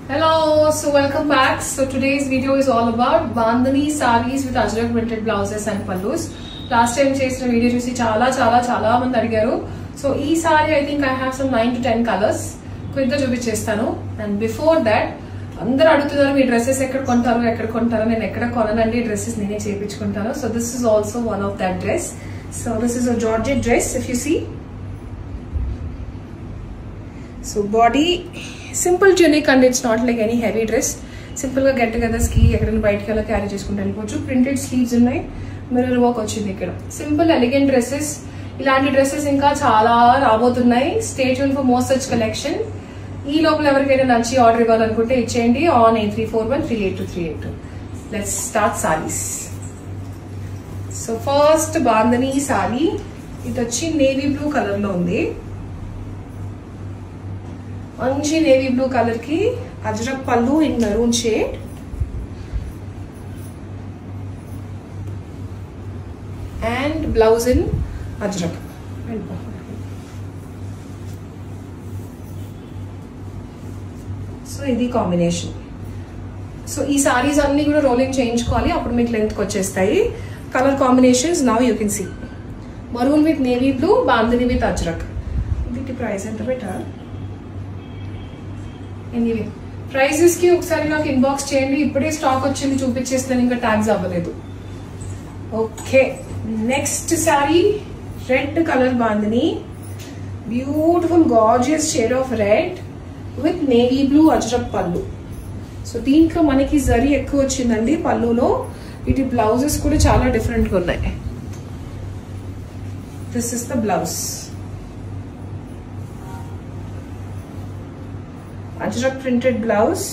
Hello, so welcome back. So today's video is all about Bandhani sarees with Ajrak printed blouses and pallus. Last time chesina video chusi chala mandi adigaru. So ee saree I think I have some 9 to 10 colors. Quick ga chupichestanu. And before that, అందరూ అడుగుతున్నారు మీ dresses ఎక్కడ కొంటారు నేను ఎక్కడ కొననండి dresses నేనే చేయించుకుంటాను. So this is also one of that dress. So this is a georgette dress if you see. So body simple tunic and it's not like any heavy dress. Simple గా get togethers కి ఎక్కడైనా బయటకి వెళ్ళి carry చేసుకుంటూ వెళ్ళిపోవచ్చు. Printed sleeves ఉన్నాయి, mirror work వచ్చింది ఇక్కడ. సింపుల్ ఎలిగెంట్ డ్రెస్సెస్, ఇలాంటి డ్రెస్సెస్ ఇంకా చాలా రాబోతున్నాయి. Stay tune for more such collection. ఈ లోపల ఎవరికైనా నచ్చి ఆర్డర్ ఇవ్వాలనుకుంటే ఇచ్చేయండి on 8341382382. Let's start saris. So first bandhani sorry, ఇది వచ్చి నేవీ బ్లూ కలర్ లో ఉంది. మంచి నేవీ బ్లూ కలర్ కి ajrakh pallu in maroon shade. And blouse in ajrakh. So ఇది కాంబినేషన్. సో ఈ సారీస్ అన్ని కూడా రోలింగ్ చేయించుకోవాలి, అప్పుడు మీకు లెంత్ వచ్చేస్తాయి. Colour combinations now you can see. Maroon with navy blue, bandhani with ajrakh. వీటి ప్రైస్ ఎంత పెట్టారు? ఎనీవే ప్రైజెస్ కి ఒకసారి నాకు ఇన్బాక్స్ చేయండి. ఇప్పుడే స్టాక్ వచ్చింది, చూపించేస్తాను, ఇంకా ట్యాగ్స్ అవ్వలేదు. Okay, next sari red colour bandhani. Beautiful gorgeous shade of red with navy blue ajrakh pallu. So దీంట్లో మనకి జరీ ఎక్కువ వచ్చిందండి పల్లులో. వీటి బ్లౌజెస్ కూడా చాలా డిఫరెంట్ గా ఉన్నాయి. This is the blouse. Ajrak printed blouse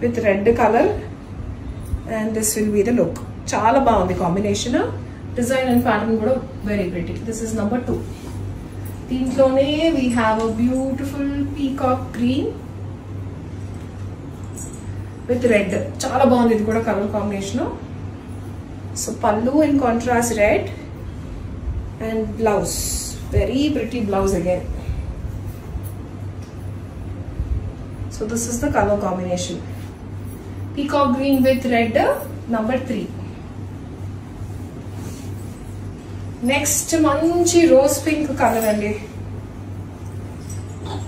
with red color and this will be the look. Chala baagundi combination. Design and pattern kuda very pretty. This is number 2. Deenthlone we have a beautiful peacock green with red. Chala baagundi idi kuda color combination. So pallu in contrast red and blouse, very pretty blouse again. So this is the color combination. Peacock green with red, number 3. Next manchi rose pink color andi.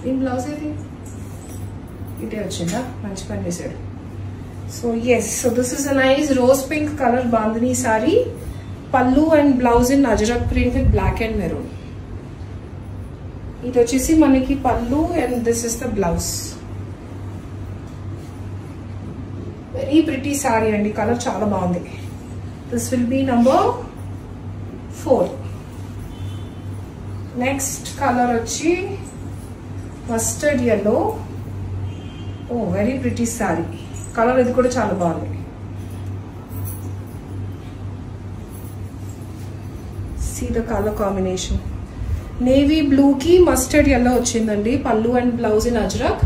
In blouse edi ite vachinda, manchi pani chesadu. So yes, so this is a nice rose pink color bandhani saree. Pallu and blouse in Ajrak print with black and maroon. It vachesi manaki pallu and this is the blouse. Very pretty saree and color chala baagundi. This will be number 4. Next color vachi mustard yellow. Oh, very pretty saree. Color idi kuda chala baagundi. See the color combination. Navy blue ki mustard yellow ochindandi. Pallu and blouse in Ajrak.